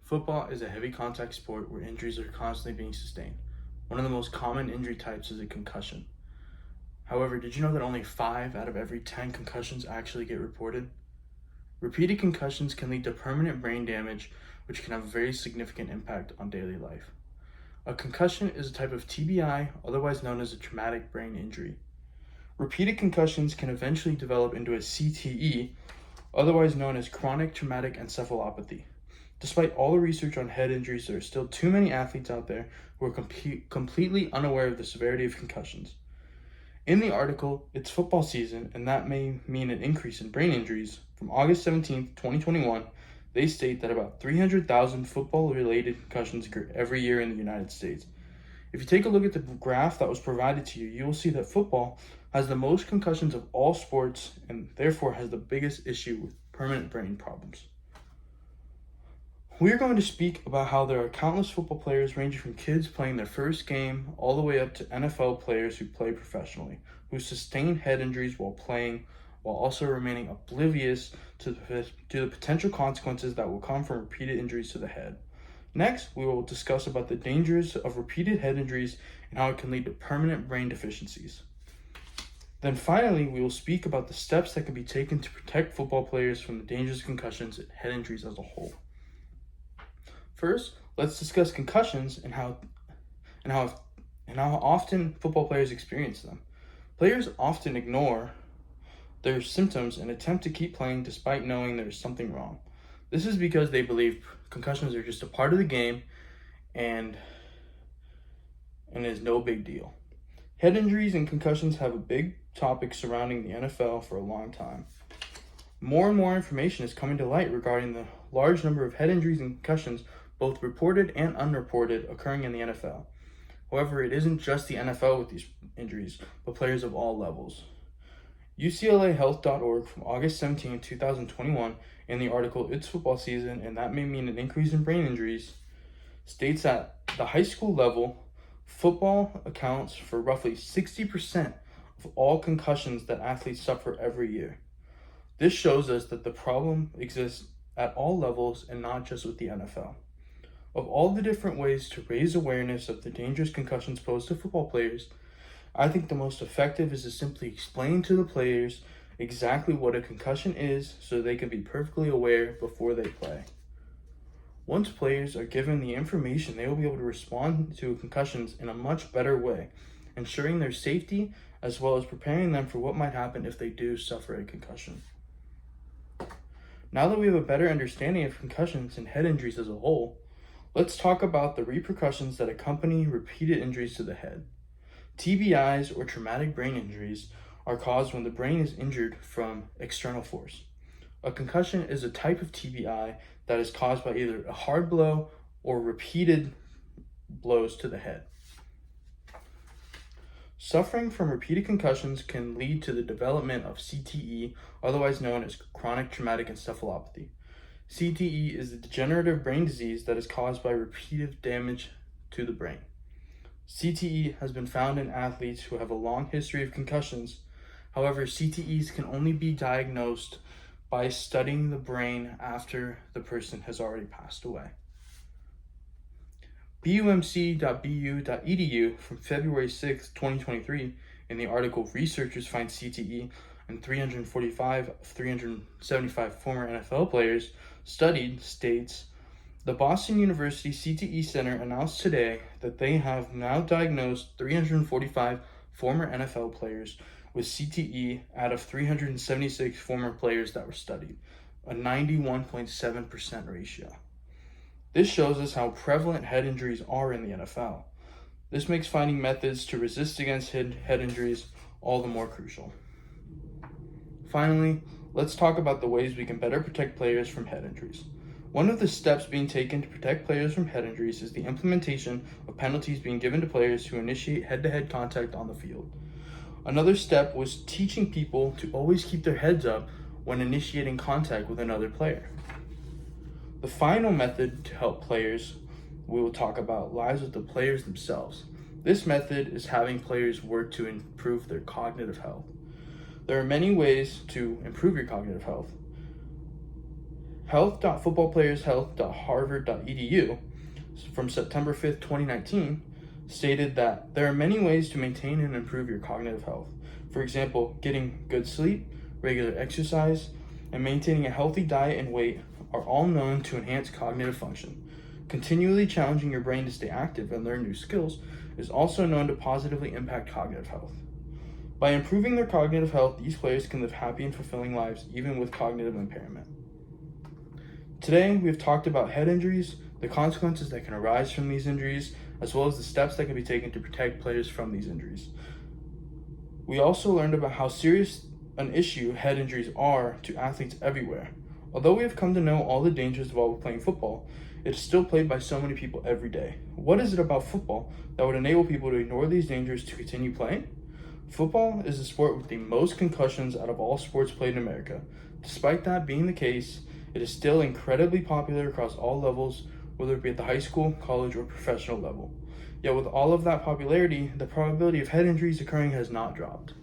Football is a heavy contact sport where injuries are constantly being sustained. One of the most common injury types is a concussion. However, did you know that only 5 out of every 10 concussions actually get reported? Repeated concussions can lead to permanent brain damage, which can have a very significant impact on daily life. A concussion is a type of TBI, otherwise known as a traumatic brain injury. Repeated concussions can eventually develop into a CTE, otherwise known as chronic traumatic encephalopathy. Despite all the research on head injuries, there are still too many athletes out there who are completely unaware of the severity of concussions. In the article, It's Football Season, and that may mean an increase in brain injuries, from August 17, 2021, they state that about 300,000 football-related concussions occur every year in the United States. If you take a look at the graph that was provided to you, you will see that football has the most concussions of all sports and therefore has the biggest issue with permanent brain problems. We are going to speak about how there are countless football players ranging from kids playing their first game all the way up to NFL players who play professionally, who sustain head injuries while playing, while also remaining oblivious to the potential consequences that will come from repeated injuries to the head. Next, we will discuss about the dangers of repeated head injuries and how it can lead to permanent brain deficiencies. Then finally, we will speak about the steps that can be taken to protect football players from the dangers of concussions and head injuries as a whole. First, let's discuss concussions and how often football players experience them. Players often ignore their symptoms and attempt to keep playing despite knowing there is something wrong. This is because they believe concussions are just a part of the game and is no big deal. Head injuries and concussions have a big topic surrounding the NFL for a long time. More and more information is coming to light regarding the large number of head injuries and concussions, both reported and unreported, occurring in the NFL. However, it isn't just the NFL with these injuries, but players of all levels. UCLAhealth.org from August 17, 2021, in the article It's Football Season, and that may mean an increase in brain injuries, states that the high school level, football accounts for roughly 60% of all concussions that athletes suffer every year. This shows us that the problem exists at all levels and not just with the NFL. Of all the different ways to raise awareness of the dangerous concussions posed to football players, I think the most effective is to simply explain to the players exactly what a concussion is so they can be perfectly aware before they play. Once players are given the information, they will be able to respond to concussions in a much better way, ensuring their safety as well as preparing them for what might happen if they do suffer a concussion. Now that we have a better understanding of concussions and head injuries as a whole, let's talk about the repercussions that accompany repeated injuries to the head. TBIs, or traumatic brain injuries, are caused when the brain is injured from external force. A concussion is a type of TBI that is caused by either a hard blow or repeated blows to the head. Suffering from repeated concussions can lead to the development of CTE, otherwise known as chronic traumatic encephalopathy. CTE is a degenerative brain disease that is caused by repeated damage to the brain. CTE has been found in athletes who have a long history of concussions. However, CTEs can only be diagnosed by studying the brain after the person has already passed away. BUMC.bu.edu from February 6, 2023, in the article Researchers Find CTE in 345 of 375 former NFL players studied, states, the Boston University CTE Center announced today that they have now diagnosed 345 former NFL players with CTE out of 376 former players that were studied, a 91.7% ratio. This shows us how prevalent head injuries are in the NFL. This makes finding methods to resist against head injuries all the more crucial. Finally, let's talk about the ways we can better protect players from head injuries. One of the steps being taken to protect players from head injuries is the implementation of penalties being given to players who initiate head-to-head contact on the field. Another step was teaching people to always keep their heads up when initiating contact with another player. The final method to help players we will talk about lies with the players themselves. This method is having players work to improve their cognitive health. There are many ways to improve your cognitive health. health.footballplayershealth.harvard.edu from September 5th, 2019, stated that there are many ways to maintain and improve your cognitive health. For example, getting good sleep, regular exercise, and maintaining a healthy diet and weight are all known to enhance cognitive function. Continually challenging your brain to stay active and learn new skills is also known to positively impact cognitive health. By improving their cognitive health, these players can live happy and fulfilling lives even with cognitive impairment. Today, we've talked about head injuries, the consequences that can arise from these injuries, as well as the steps that can be taken to protect players from these injuries. We also learned about how serious an issue head injuries are to athletes everywhere. Although we have come to know all the dangers involved with playing football, it is still played by so many people every day. What is it about football that would enable people to ignore these dangers to continue playing? Football is the sport with the most concussions out of all sports played in America. Despite that being the case, it is still incredibly popular across all levels, whether it be at the high school, college, or professional level. Yet with all of that popularity, the probability of head injuries occurring has not dropped.